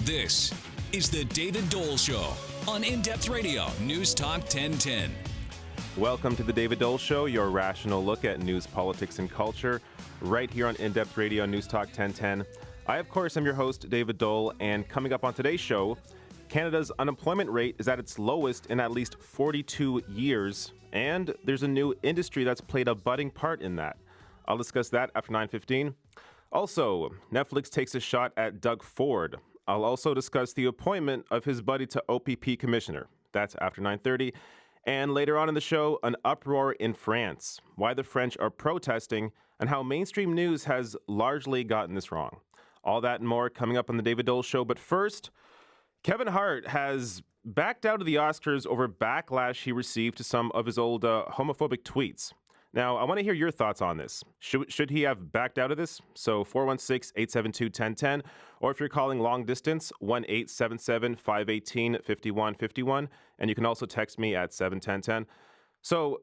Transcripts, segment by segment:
This is the David Doel Show on In-Depth Radio, News Talk 1010. Welcome to the David Doel Show, your rational look at news, politics, and culture, right here on In-Depth Radio, News Talk 1010. I, of course, am your host, David Doel, and coming up on today's show, Canada's unemployment rate is at its lowest in at least 42 years, and there's a new industry that's played a budding part in that. I'll discuss that after 9:15. Also, Netflix takes a shot at Doug Ford. I'll also discuss the appointment of his buddy to OPP commissioner. That's after 9:30. And later on in the show, an uproar in France, why the French are protesting, and how mainstream news has largely gotten this wrong. All that and more coming up on the David Doel Show. But first, Kevin Hart has backed out of the Oscars over backlash he received to some of his old homophobic tweets. Now, I want to hear your thoughts on this. Should he have backed out of this? So 416-872-1010, or if you're calling long distance, 1-877-518-5151, and you can also text me at 71010. So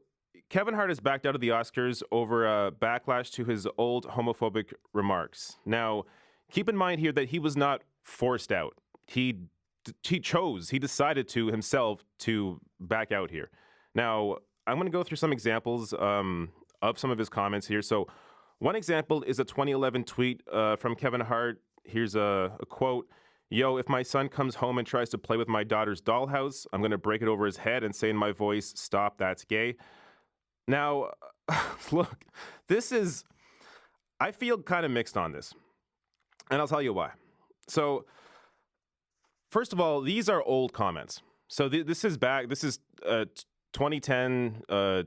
Kevin Hart has backed out of the Oscars over a backlash to his old homophobic remarks. Now, keep in mind here that he was not forced out. He decided to himself to back out here. Now, I'm going to go through some examples of some of his comments here. So one example is a 2011 tweet from Kevin Hart. Here's a quote. "Yo, if my son comes home and tries to play with my daughter's dollhouse, I'm going to break it over his head and say in my voice, 'Stop, that's gay.'" Now, look, I feel kind of mixed on this. And I'll tell you why. So, first of all, these are old comments. So this is 2010,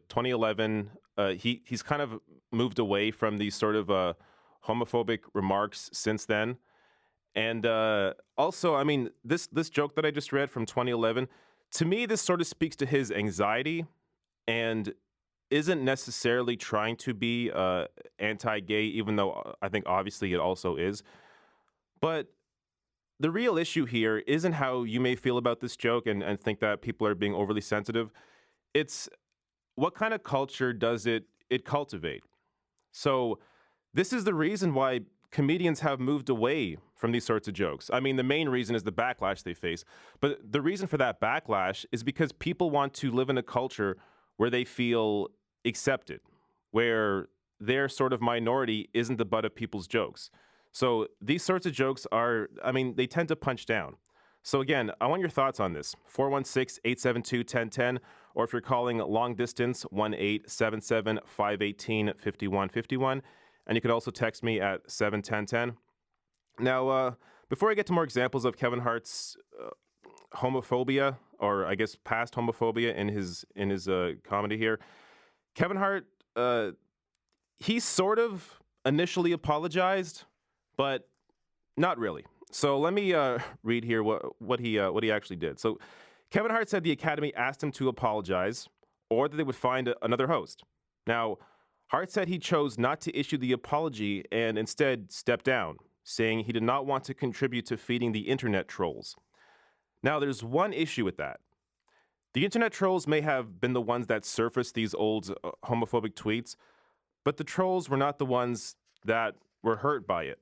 2011, he's kind of moved away from these sort of homophobic remarks since then. And also, I mean, this joke that I just read from 2011, to me, this sort of speaks to his anxiety and isn't necessarily trying to be anti-gay, even though I think obviously it also is. But the real issue here isn't how you may feel about this joke and think that people are being overly sensitive. It's what kind of culture does it cultivate? So this is the reason why comedians have moved away from these sorts of jokes. I mean, the main reason is the backlash they face. But the reason for that backlash is because people want to live in a culture where they feel accepted, where their sort of minority isn't the butt of people's jokes. So these sorts of jokes they tend to punch down. So again, I want your thoughts on this. 416-872-1010, or if you're calling long distance, 1-877-518-5151. And you can also text me at 71010. Now, before I get to more examples of Kevin Hart's homophobia, or I guess past homophobia in his comedy here, Kevin Hart, he sort of initially apologized, but not really. So let me read here what he actually did. So Kevin Hart said the Academy asked him to apologize or that they would find another host. Now, Hart said he chose not to issue the apology and instead stepped down, saying he did not want to contribute to feeding the internet trolls. Now, there's one issue with that. The internet trolls may have been the ones that surfaced these old homophobic tweets, but the trolls were not the ones that were hurt by it.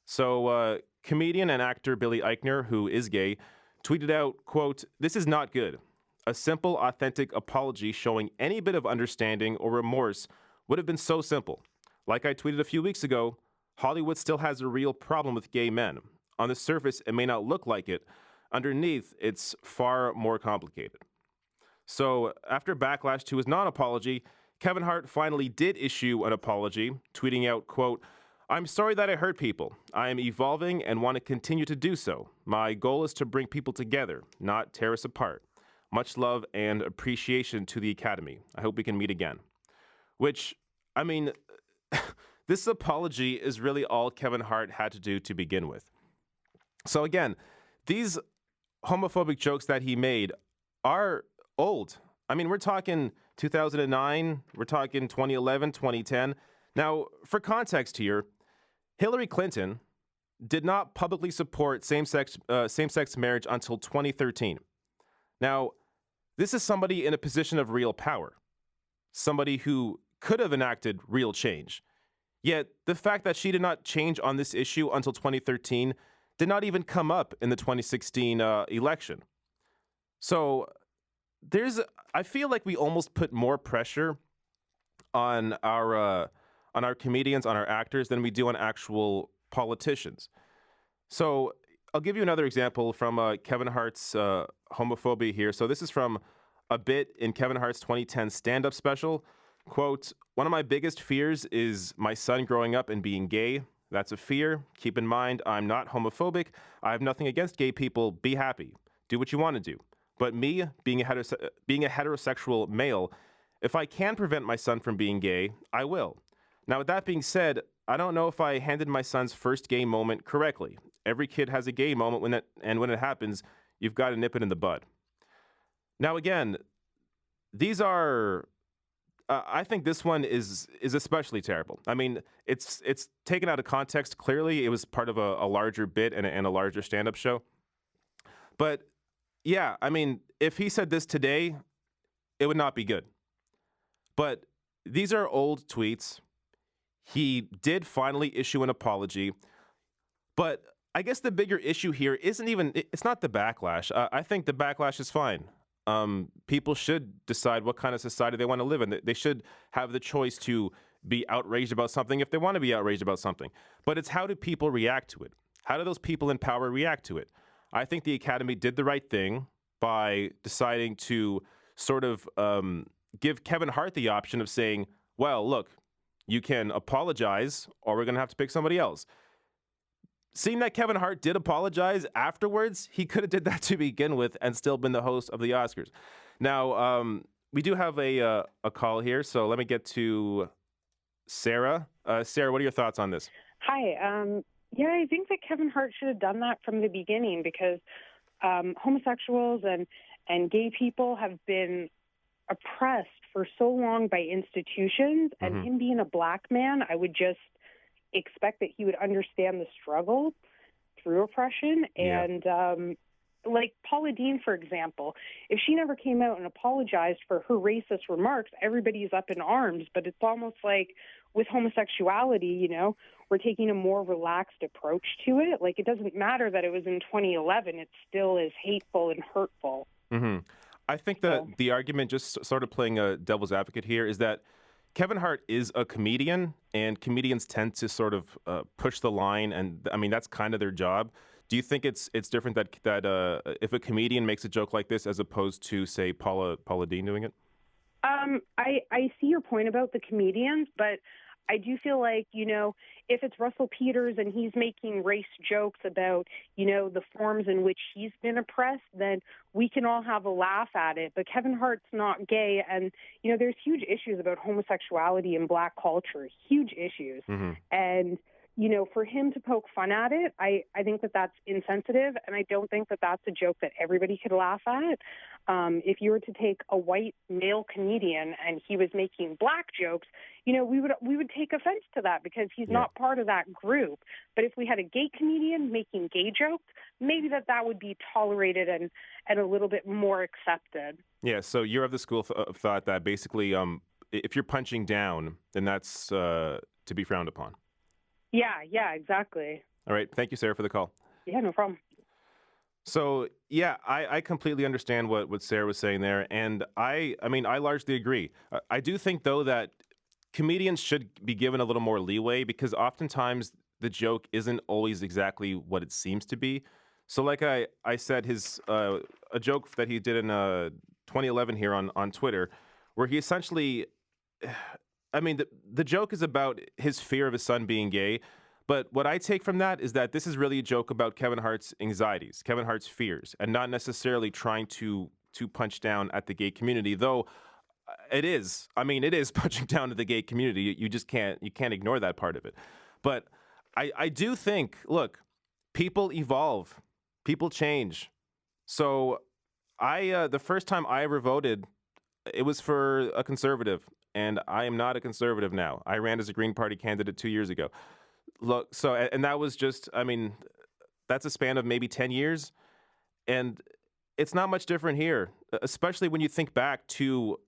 So, comedian and actor Billy Eichner, who is gay, tweeted out, quote, "This is not good. A simple, authentic apology showing any bit of understanding or remorse would have been so simple. Like I tweeted a few weeks ago, Hollywood still has a real problem with gay men. On the surface, it may not look like it. Underneath, it's far more complicated." So, after backlash to his non-apology, Kevin Hart finally did issue an apology, tweeting out, quote, "I'm sorry that I hurt people. I am evolving and want to continue to do so. My goal is to bring people together, not tear us apart. Much love and appreciation to the Academy. I hope we can meet again." Which, I mean, this apology is really all Kevin Hart had to do to begin with. So again, these homophobic jokes that he made are old. I mean, we're talking 2009, we're talking 2011, 2010. Now, for context here, Hillary Clinton did not publicly support same-sex marriage until 2013. Now, this is somebody in a position of real power, somebody who could have enacted real change. Yet, the fact that she did not change on this issue until 2013 did not even come up in the 2016 election. So I feel like we almost put more pressure on our comedians, on our actors, than we do on actual politicians. So I'll give you another example from Kevin Hart's homophobia here. So this is from a bit in Kevin Hart's 2010 stand-up special. Quote, "One of my biggest fears is my son growing up and being gay. That's a fear. Keep in mind, I'm not homophobic. I have nothing against gay people. Be happy. Do what you want to do. But me, being a heterosexual male, if I can prevent my son from being gay, I will. Now, with that being said, I don't know if I handled my son's first gay moment correctly. Every kid has a gay moment when it happens, you've got to nip it in the bud." Now, again, these are... I think this one is especially terrible. I mean, it's taken out of context. Clearly, it was part of a larger bit and a larger stand-up show. But yeah, I mean, if he said this today, it would not be good. But these are old tweets. He did finally issue an apology. But I guess the bigger issue here it's not the backlash. I think the backlash is fine. People should decide what kind of society they want to live in. They should have the choice to be outraged about something if they want to be outraged about something. But it's how do people react to it? How do those people in power react to it? I think the Academy did the right thing by deciding to sort of give Kevin Hart the option of saying, well, look, you can apologize or we're going to have to pick somebody else. Seeing that Kevin Hart did apologize afterwards, he could have did that to begin with and still been the host of the Oscars. Now, we do have a call here, so let me get to Sarah. Sarah, what are your thoughts on this? Hi. Yeah, I think that Kevin Hart should have done that from the beginning because homosexuals and gay people have been oppressed for so long by institutions, and him being a black man, I would just expect that he would understand the struggle through oppression. Yeah. And like Paula Deen, for example, if she never came out and apologized for her racist remarks, everybody's up in arms. But it's almost like with homosexuality, you know, we're taking a more relaxed approach to it. Like, it doesn't matter that it was in 2011. It still is hateful and hurtful. Mm-hmm. I think that the argument, just sort of playing a devil's advocate here, is that Kevin Hart is a comedian, and comedians tend to sort of push the line, and I mean that's kind of their job. Do you think it's different that if a comedian makes a joke like this as opposed to, say, Paula Deen doing it? I see your point about the comedians, but I do feel like, you know, if it's Russell Peters and he's making race jokes about, you know, the forms in which he's been oppressed, then we can all have a laugh at it. But Kevin Hart's not gay. And, you know, there's huge issues about homosexuality in black culture, huge issues. And, you know, for him to poke fun at it, I think that that's insensitive. And I don't think that that's a joke that everybody could laugh at. If you were to take a white male comedian and he was making black jokes, you know, we would take offense to that because he's not part of that group. But if we had a gay comedian making gay jokes, maybe that would be tolerated and a little bit more accepted. Yeah, so you're of the school of thought that basically if you're punching down, then that's to be frowned upon. Yeah, exactly. All right. Thank you, Sarah, for the call. Yeah, no problem. So, yeah, I completely understand what Sarah was saying there. And I mean, I largely agree. I do think, though, that comedians should be given a little more leeway because oftentimes the joke isn't always exactly what it seems to be. So like I said, a joke that he did in 2011 here on Twitter, where he essentially... I mean, the joke is about his fear of his son being gay, but what I take from that is that this is really a joke about Kevin Hart's anxieties, Kevin Hart's fears, and not necessarily trying to punch down at the gay community, though it is. I mean, it is punching down at the gay community. You just can't ignore that part of it. But I do think, look, people evolve, people change. So the first time I ever voted, it was for a conservative. And I am not a conservative now. I ran as a Green Party candidate 2 years ago. Look, so, and that was just, I mean, that's a span of maybe 10 years. And it's not much different here, especially when you think back to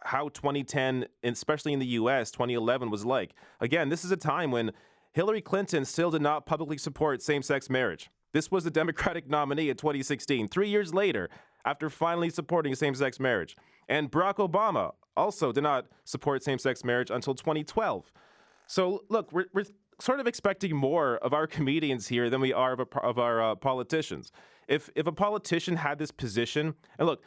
how 2010, and especially in the U.S., 2011 was like. Again, this is a time when Hillary Clinton still did not publicly support same-sex marriage. This was the Democratic nominee in 2016, 3 years later, after finally supporting same-sex marriage. And Barack Obama also did not support same-sex marriage until 2012. So, look, we're sort of expecting more of our comedians here than we are of our politicians. If a politician had this position, and look,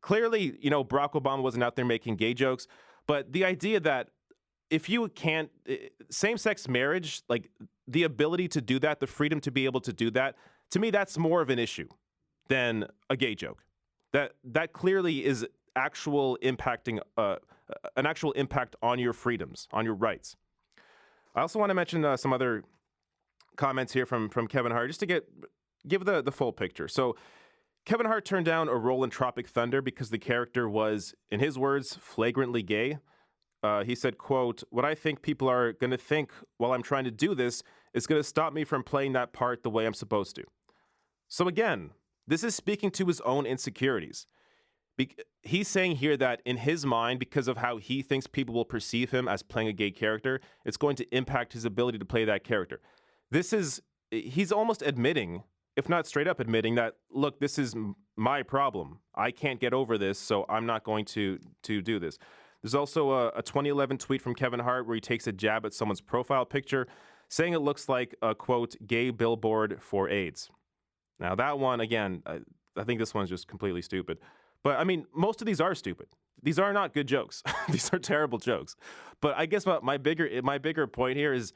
clearly, Barack Obama wasn't out there making gay jokes, but the idea that if you can't, same-sex marriage, like the ability to do that, the freedom to be able to do that, to me, that's more of an issue than a gay joke. That clearly is an actual impact on your freedoms, on your rights. I also want to mention some other comments here from Kevin Hart, just to give the full picture. So Kevin Hart turned down a role in Tropic Thunder because the character was, in his words, flagrantly gay. He said, quote, "What I think people are going to think while I'm trying to do this is going to stop me from playing that part the way I'm supposed to." So again, this is speaking to his own insecurities. He's saying here that in his mind, because of how he thinks people will perceive him as playing a gay character, it's going to impact his ability to play that character. He's almost admitting, if not straight up admitting, that, look, this is my problem. I can't get over this, so I'm not going to do this. There's also a 2011 tweet from Kevin Hart where he takes a jab at someone's profile picture, saying it looks like a, quote, gay billboard for AIDS. Now, that one, again, I think this one's just completely stupid. But, I mean, most of these are stupid. These are not good jokes. These are terrible jokes. But I guess my bigger point here is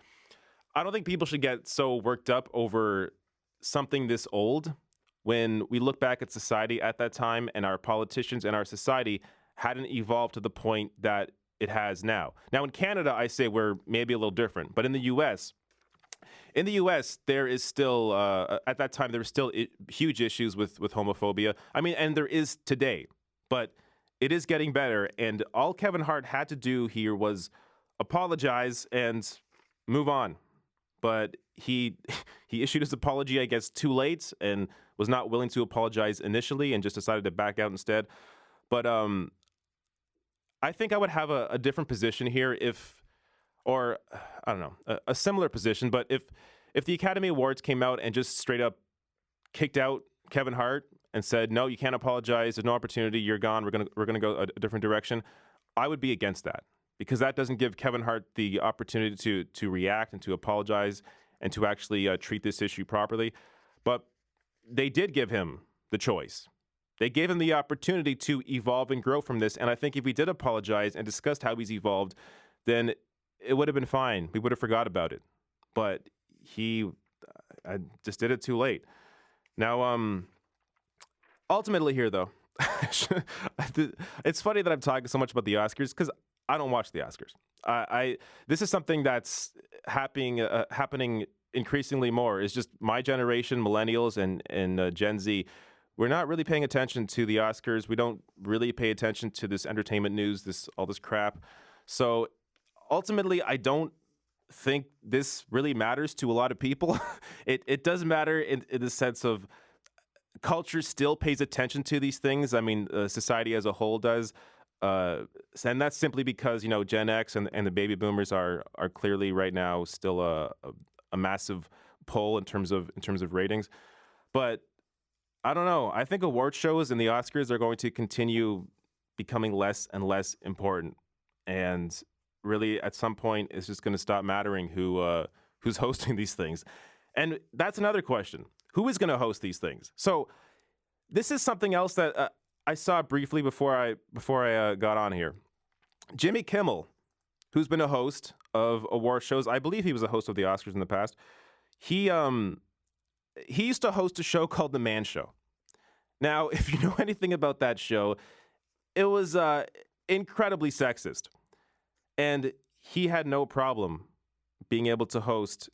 I don't think people should get so worked up over something this old when we look back at society at that time and our politicians and our society hadn't evolved to the point that it has now. Now, in Canada, I say we're maybe a little different. But in the U.S., there is still, at that time, there were still huge issues with homophobia. I mean, and there is today, but it is getting better. And all Kevin Hart had to do here was apologize and move on. But he issued his apology, I guess, too late and was not willing to apologize initially and just decided to back out instead. But I think I would have a different position here or I don't know, a similar position. But if the Academy Awards came out and just straight up kicked out Kevin Hart and said, no, you can't apologize, there's no opportunity, you're gone, we're gonna go a different direction, I would be against that, because that doesn't give Kevin Hart the opportunity to react and to apologize and to actually treat this issue properly. But they did give him the choice. They gave him the opportunity to evolve and grow from this. And I think if he did apologize and discussed how he's evolved, then it would have been fine. We would have forgot about it. But I just did it too late. Now, ultimately here, though, it's funny that I'm talking so much about the Oscars because I don't watch the Oscars. This is something that's happening increasingly more. It's just my generation, millennials and Gen Z, we're not really paying attention to the Oscars. We don't really pay attention to this entertainment news, all this crap. So ultimately, I don't think this really matters to a lot of people. It does matter in the sense of culture still pays attention to these things. I mean, society as a whole does. And that's simply because, Gen X and the baby boomers are clearly right now still a massive pull in terms of ratings. But I don't know. I think award shows and the Oscars are going to continue becoming less and less important. And really, at some point, it's just going to stop mattering who's hosting these things. And that's another question. Who is going to host these things? So this is something else that I saw briefly before I got on here. Jimmy Kimmel, who's been a host of award shows, I believe he was a host of the Oscars in the past. He used to host a show called The Man Show. Now, if you know anything about that show, it was incredibly sexist. And he had no problem being able to host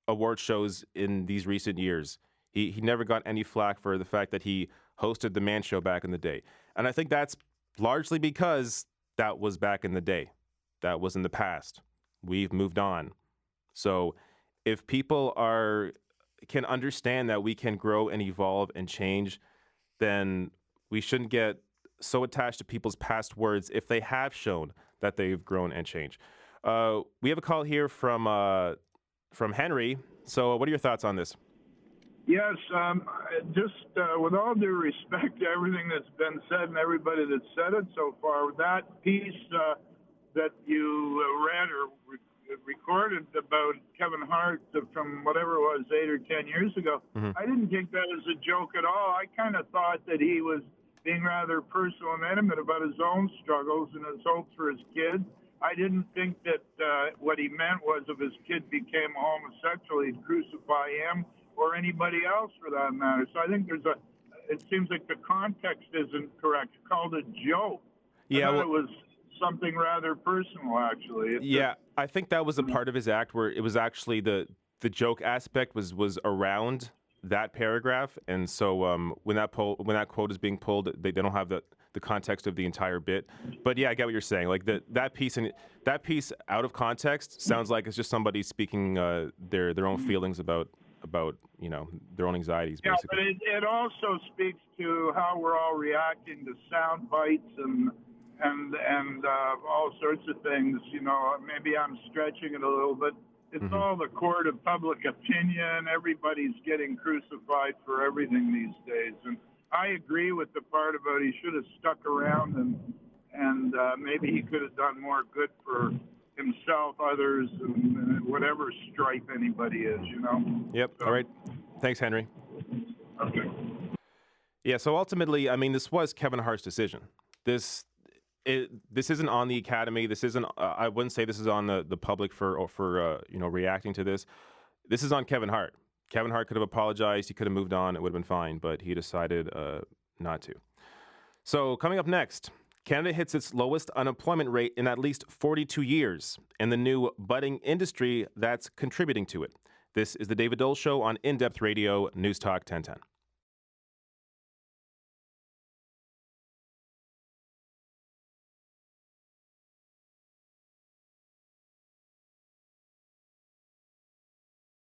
award shows in these recent years. He never got any flack for the fact that he hosted The Man Show back in the day. And I think that's largely because that was back in the day. That was in the past. We've moved on. So if people can understand that we can grow and evolve and change, then we shouldn't get so attached to people's past words if they have shown that they've grown and changed. We have a call here from Henry. So what are your thoughts on this? Yes, just with all due respect to everything that's been said and everybody that's said it so far, that piece that you read or recorded about Kevin Hart from whatever it was 8 or 10 years ago, I didn't think that was a joke at all. I kind of thought that he was being rather personal and intimate about his own struggles and his hopes for his kids. I didn't think that what he meant was if his kid became homosexual, he'd crucify him or anybody else for that matter. So I think it seems like the context isn't correct. It's called a joke. Yeah, it was something rather personal, actually. I think that was a part of his act where it was actually the joke aspect was around that paragraph, and so when that quote is being pulled, they don't have the context of the entire bit. But yeah, I get what you're saying. Like that piece out of context sounds like it's just somebody speaking their own feelings about their own anxieties. Basically. Yeah, but it also speaks to how we're all reacting to sound bites and all sorts of things. Maybe I'm stretching it a little, but it's all the court of public opinion. Everybody's getting crucified for everything these days, and I agree with the part about he should have stuck around and maybe he could have done more good for himself, others, and whatever stripe anybody is. Yep. So, all right. Thanks, Henry. Okay. Yeah. So ultimately, I mean, this was Kevin Hart's decision. This isn't on the Academy. This isn't. I wouldn't say this is on the public for reacting to this. This is on Kevin Hart. Kevin Hart could have apologized. He could have moved on. It would have been fine, but he decided not to. So coming up next, Canada hits its lowest unemployment rate in at least 42 years, and the new budding industry that's contributing to it. This is the David Doel Show on In-Depth Radio, News Talk 1010.